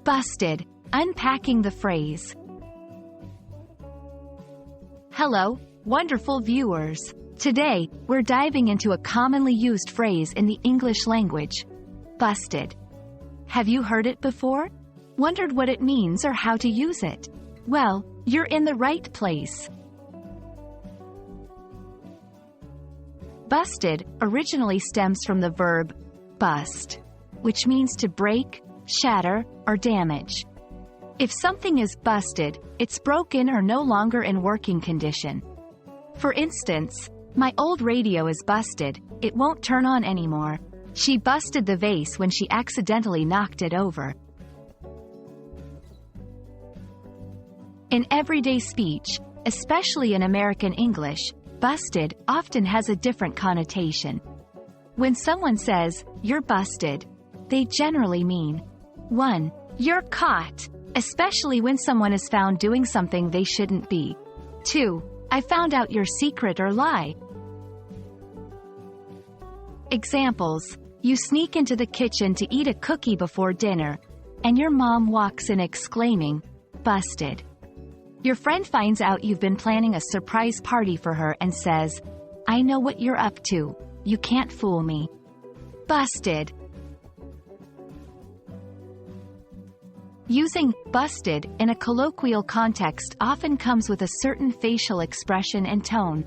Busted. Unpacking the phrase. Hello, wonderful viewers. Today, we're diving into a commonly used phrase in the English language. Busted. Have you heard it before? Wondered what it means or how to use it? Well, you're in the right place. Busted originally stems from the verb bust, which means to break, shatter, or damage. If something is busted, it's broken or no longer in working condition. For instance, my old radio is busted, it won't turn on anymore. She busted the vase when she accidentally knocked it over. In everyday speech, especially in American English, busted often has a different connotation. When someone says, "You're busted," they generally mean 1. You're caught, especially when someone is found doing something they shouldn't be. 2. I found out your secret or lie. Examples: you sneak into the kitchen to eat a cookie before dinner, and your mom walks in exclaiming, "Busted." Your friend finds out you've been planning a surprise party for her and says, "I know what you're up to. You can't fool me." Busted. Using busted in a colloquial context often comes with a certain facial expression and tone.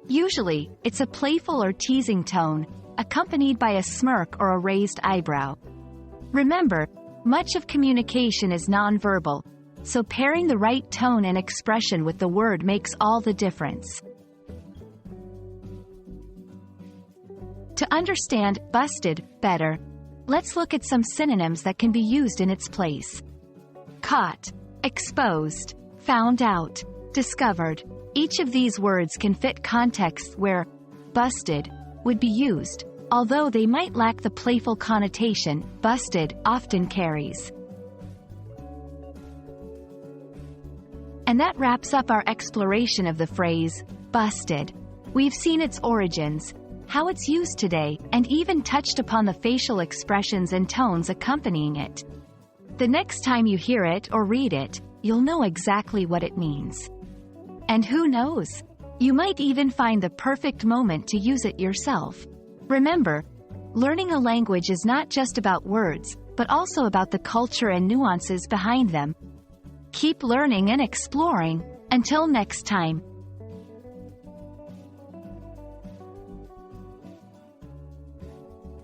Usually, it's a playful or teasing tone, accompanied by a smirk or a raised eyebrow. Remember, much of communication is nonverbal, so pairing the right tone and expression with the word makes all the difference. To understand busted better, let's look at some synonyms that can be used in its place. Caught, exposed, found out, discovered. Each of these words can fit contexts where busted would be used, although they might lack the playful connotation busted often carries. And that wraps up our exploration of the phrase busted. We've seen its origins, how it's used today, and even touched upon the facial expressions and tones accompanying it. The next time you hear it or read it, you'll know exactly what it means. And who knows? You might even find the perfect moment to use it yourself. Remember, learning a language is not just about words, but also about the culture and nuances behind them. Keep learning and exploring. Until next time.